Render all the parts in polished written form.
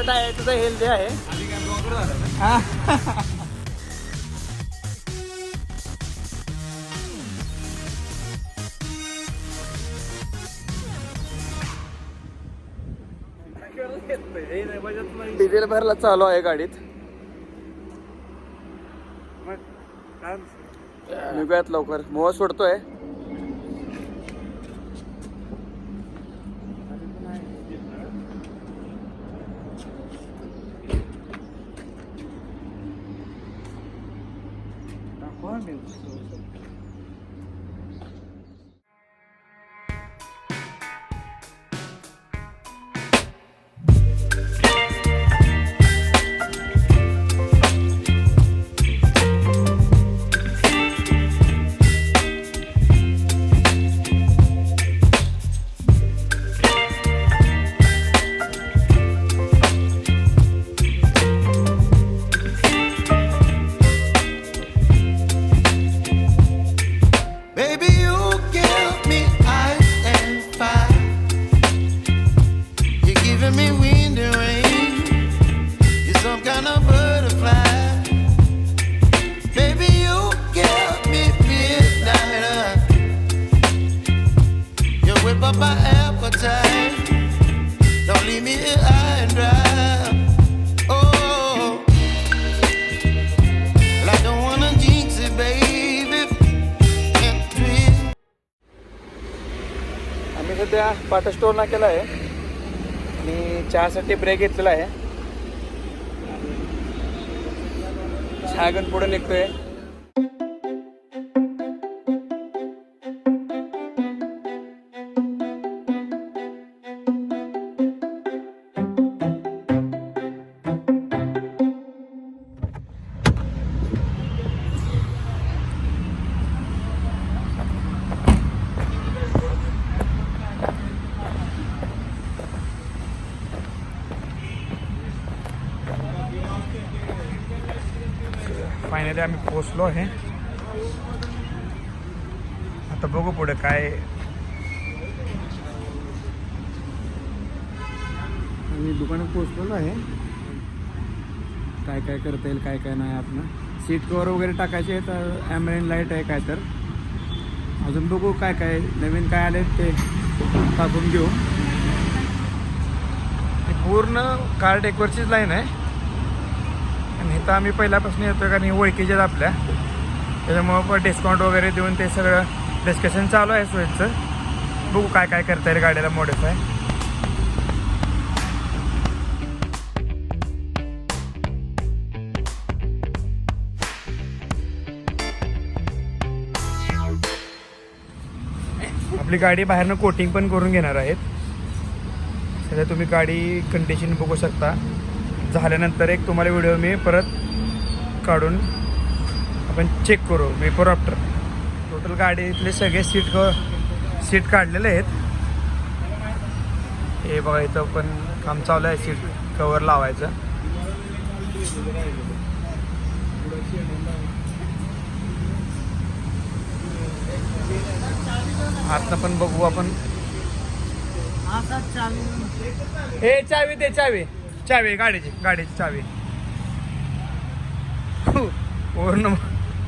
सगळं डाएटचं हेल्दी आहे. हा. डिझेल भरला चालू आहे गाडीत. निघूयात लवकर, मोह सोडतोय. आम्ही सध्या पाटा स्टोर नाक्याला आहे आणि चहासाठी ब्रेक घेतलेला आहे. छागन पुढे निघतोय. फायनली आम्ही पोचलो आहे. आता बघू पुढे काय. आम्ही दुकानात पोचलेलो आहे. काय काय करता येईल काय काय नाही. आपण सीट कवर वगैरे टाकायचे तर ॲम्बिएंट लाईट आहे काय तर. अजून बघू काय काय नवीन काय आले ते टाकून घेऊ. पूर्ण कार डेकोरचीच लाईन आहे आणि इथं आम्ही पहिल्यापासून येतो कारण ओळखीचे आहेत आपल्या, त्याच्यामुळं पण डिस्काउंट वगैरे देऊन ते सगळं डिस्कशन चालू आहे स्विचचं. बघू काय काय करता येईल गाडीला मॉडिफाय. आपली गाडी बाहेरनं कोटिंग पण करून घेणार आहेत. सध्या तुम्ही गाडी कंडिशन बघू शकता. झाल्यानंतर एक तुम्हाला व्हिडिओ मी परत काढून आपण चेक करू बिफोर आफ्टर. टोटल गाडीतले सगळे सीट काढलेले आहेत. हे बघा इथं पण काम चालू आहे सीट कवर लावायचं. आतनं पण बघू आपण. हे चावी ते चावी गाडीची चावी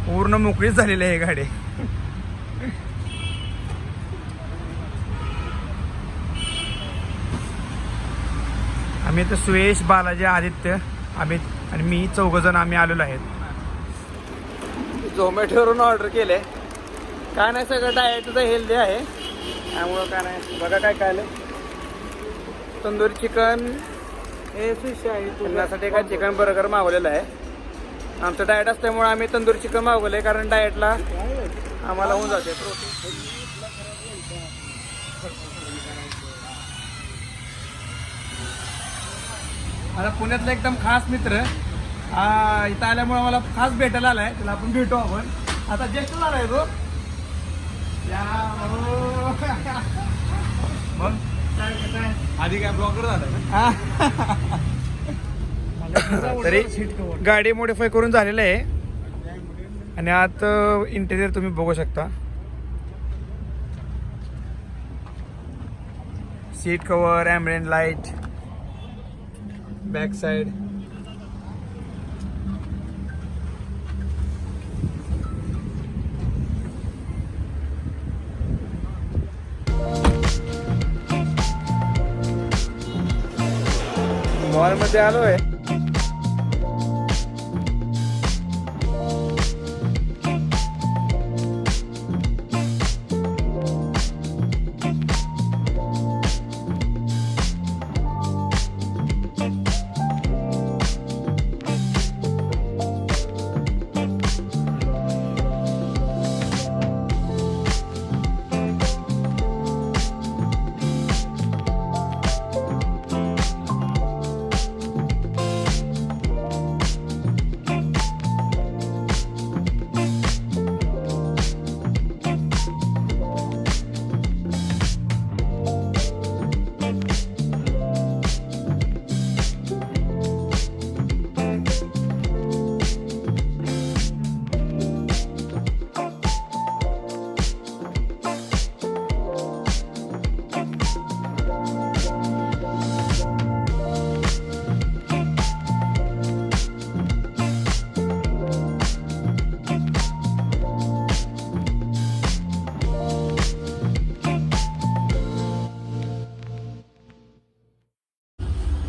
पूर्ण मोकळीच झालेली आहे गाडी. आम्ही तर सुयश, बालाजी, आदित्य, अमित आणि मी 4 जण आम्ही आलेलो आहेत. झोमॅटोवरून ऑर्डर केले. काय नाही सगळं डाएटचं हेल्दी आहे त्यामुळं काय नाही. बघा काय काय आलं. तंदूरी चिकन हे फिश आहे. तुझ्यासाठी काय चिकन बर्गर मागवलेलं आहे. आमचं डाएट असल्यामुळे आम्ही तंदूरी चिकन मागवलं आहे कारण डाएटला आम्हाला होऊन जाते प्रोटीन. आता पुण्यातला एकदम खास मित्र इथं आल्यामुळे मला खास भेटायला आलाय. त्याला आपण भेटू आपण. आता ज्येष्ठ झाला आहे तो. मग आधी काय ब्लॉगर झाला. तरी गाडी मॉडिफाय करून झालेलं आहे आणि आत इंटेरियर तुम्ही बघू शकता. Seat cover, ambient light, back side. Mall मध्ये आलोय.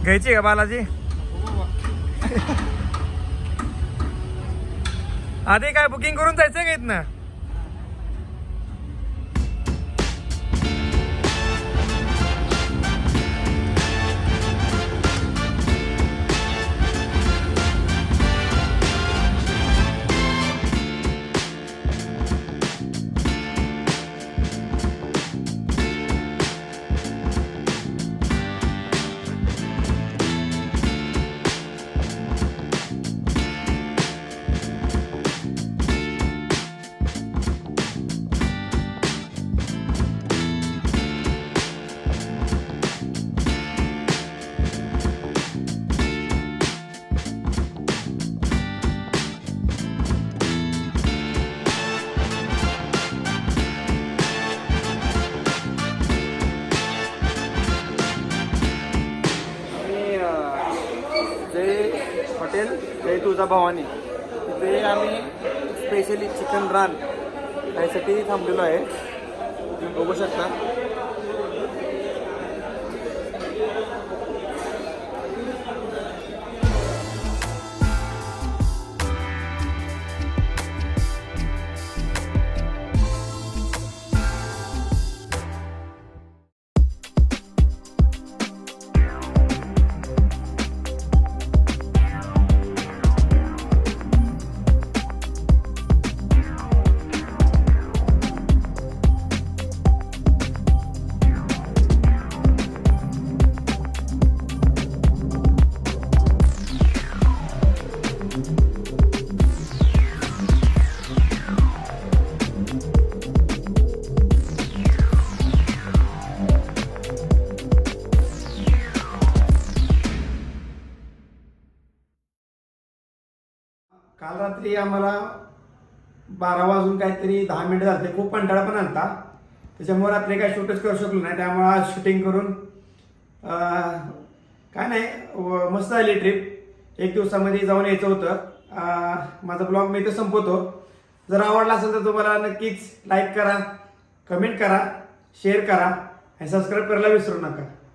घ्यायची का बालाजी? आधी काय बुकिंग करून जायचंय का इथनं? हॉटेल जय तुळजाभवानी तिथे आम्ही स्पेशली चिकन रान यासाठी थांबलेलो आहे. तुम्ही बघू शकता. काल रात्री आम्हाला 12 वाजून काहीतरी 10 मिनिटं झाले. खूप कंटाळा पण आलता, त्याच्यामुळे रात्री काय शूटच करू शकलो नाही. त्यामुळे आज शूटिंग करून काय नाही मस्त झाली ट्रिप. 1 दिवसामध्ये जाऊन यायचं होतं. माझा ब्लॉग मी इथं संपवतो. जर आवडला असेल तर तुम्हाला नक्कीच लाईक करा, कमेंट करा, शेअर करा आणि सबस्क्राईब करायला विसरू नका.